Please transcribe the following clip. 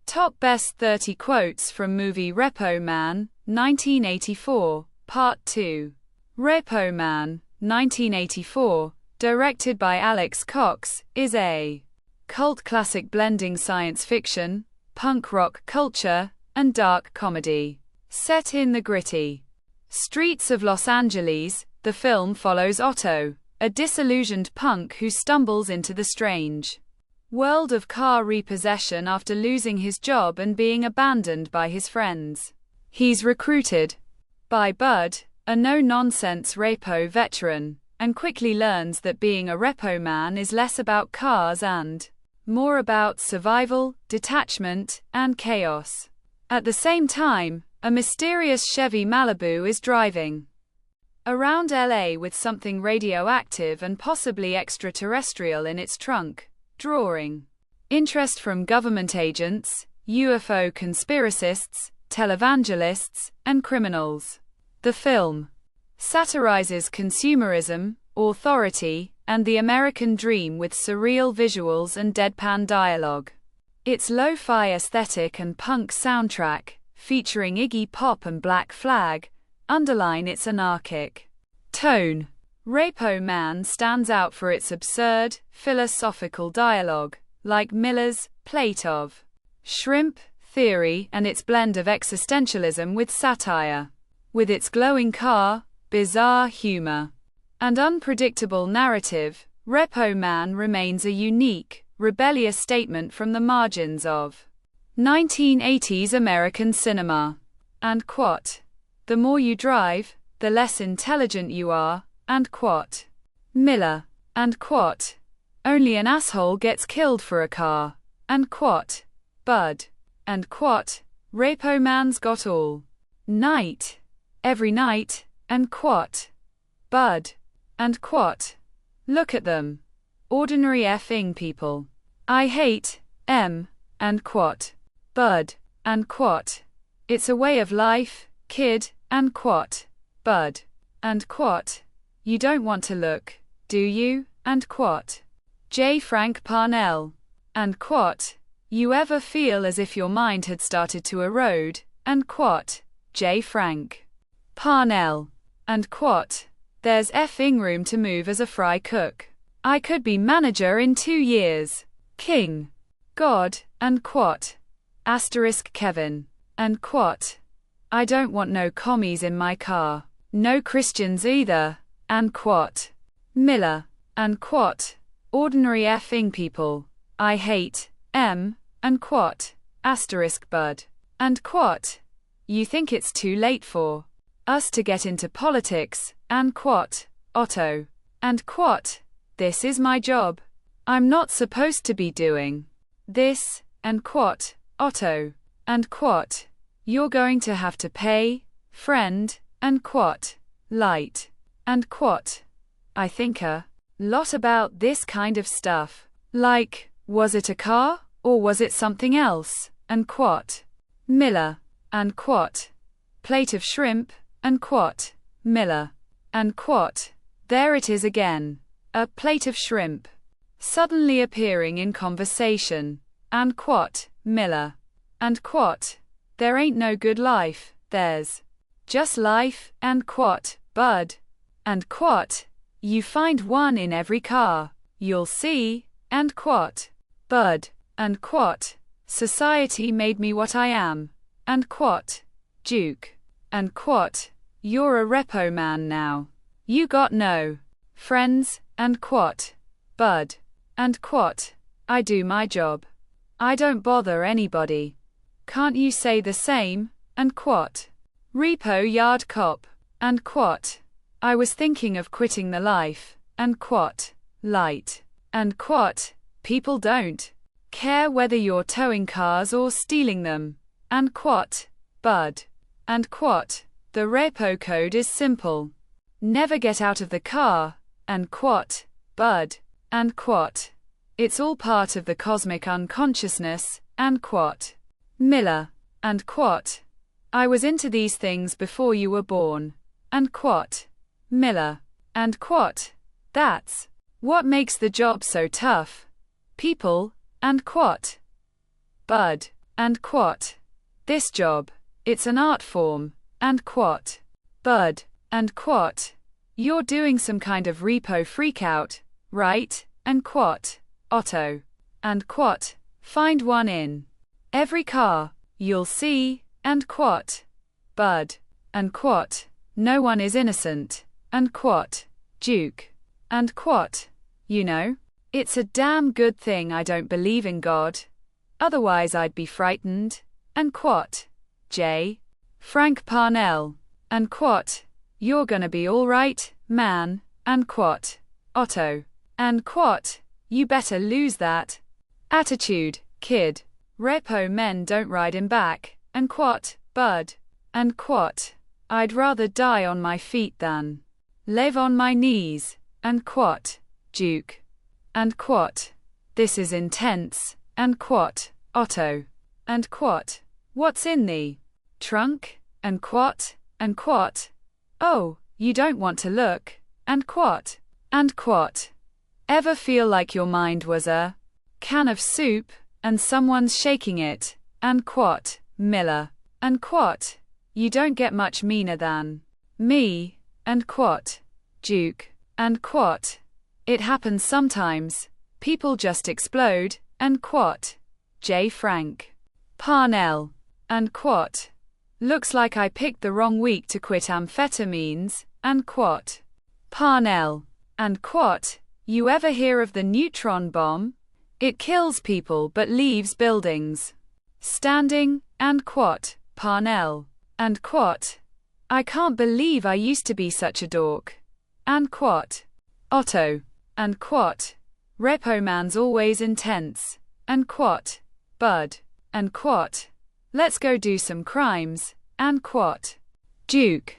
Top Best 30 Quotes from Movie Repo Man, 1984, Part 2. Repo Man, 1984, directed by Alex Cox, is a cult classic blending science fiction, punk rock culture, and dark comedy. Set in the gritty streets of Los Angeles, the film follows Otto, a disillusioned punk who stumbles into the strange world of car repossession after losing his job and being abandoned by his friends. He's recruited by Bud, a no-nonsense repo veteran, and quickly learns that being a repo man is less about cars and more about survival, detachment, and chaos. At the same time, a mysterious Chevy Malibu is driving around LA with something radioactive and possibly extraterrestrial in its trunk, drawing interest from government agents, UFO conspiracists, televangelists, and criminals. The film satirizes consumerism, authority, and the American dream with surreal visuals and deadpan dialogue. Its lo-fi aesthetic and punk soundtrack, featuring Iggy Pop and Black Flag, underline its anarchic tone. Repo Man stands out for its absurd, philosophical dialogue, like Miller's Plate of Shrimp theory, and its blend of existentialism with satire. With its glowing car, bizarre humor, and unpredictable narrative, Repo Man remains a unique, rebellious statement from the margins of 1980s American cinema. And quote, "The more you drive, the less intelligent you are," and quote, Miller, and quote, "Only an asshole gets killed for a car," and quote, Bud, and quote, "Repo Man's got all night, every night," and quote, Bud, and quote, "Look at them. Ordinary effing people. I hate em," and quote, Bud, and quote, "It's a way of life, kid," and quote, Bud, and quote, "You don't want to look, do you?" and quote, J. Frank Parnell, and quote, "You ever feel as if your mind had started to erode?" and quote, J. Frank Parnell, and quote, "There's effing room to move as a fry cook. I could be manager in 2 years. King. God," and quote, asterisk Kevin, and quote, "I don't want no commies in my car. No Christians either," and quote, Miller, and quote, "Ordinary effing people. I hate em," and quote, asterisk Bud, and quote, "You think it's too late for us to get into politics," and quote, Otto, and quote, "This is my job. I'm not supposed to be doing this," and quote, Otto, and quote, "You're going to have to pay, friend," and quote, light, and quote, "I think a lot about this kind of stuff. Like, was it a car, or was it something else?" and quote, Miller, and quote, "Plate of shrimp," and quote, Miller, and quote, "There it is again. A plate of shrimp. Suddenly appearing in conversation," and quote, Miller, and quote, "There ain't no good life, there's just life," and quote, Bud, and quote, "You find one in every car. You'll see," and quote, Bud, and quote, "Society made me what I am," and quote, Duke, and quote, "You're a repo man now. You got no friends," and quote, Bud, and quote, "I do my job. I don't bother anybody. Can't you say the same?" and quote, Repo Yard Cop, and quote, "I was thinking of quitting the life," and quote, light, and quote, "People don't care whether you're towing cars or stealing them," and quote, Bud, and quote, "The repo code is simple. Never get out of the car," and quote, Bud, and quote, "It's all part of the cosmic unconsciousness," and quote, Miller, and quote, "I was into these things before you were born," and quote, Miller, and quote, "That's what makes the job so tough. People," and quote, Bud, and quat. This job, it's an art form, and quat. Bud, and quat. You're doing some kind of repo freakout, right? And quat. Otto, and quat. Find one in every car, you'll see, and quat. Bud, and quat. No one is innocent, and quat. Duke, and quat. You know, it's a damn good thing I don't believe in God. Otherwise I'd be frightened, and quat. J. Frank Parnell, and quat. You're gonna be alright, man, and quat. Otto, and quat. You better lose that attitude, kid. Repo men don't ride him back, and quat. Bud, and quat. I'd rather die on my feet than live on my knees, and quat. Duke, and quat. This is intense, and quat. Otto, and quat. What's in the trunk, and quat, and quat. Oh, you don't want to look, and quat, and quat. Ever feel like your mind was a can of soup, and someone's shaking it, and quat. Miller, and quat. You don't get much meaner than me, and quat. Duke, and quat. It happens sometimes. People just explode, and quat. J. Frank Parnell, and quat. Looks like I picked the wrong week to quit amphetamines, and quat. Parnell, and quat. You ever hear of the neutron bomb? It kills people but leaves buildings standing, and quat. Parnell, and quat. I can't believe I used to be such a dork, and quat. Otto, and quat. Repo man's always intense, and quat. Bud, and quat. Let's go do some crimes, and quat. Duke,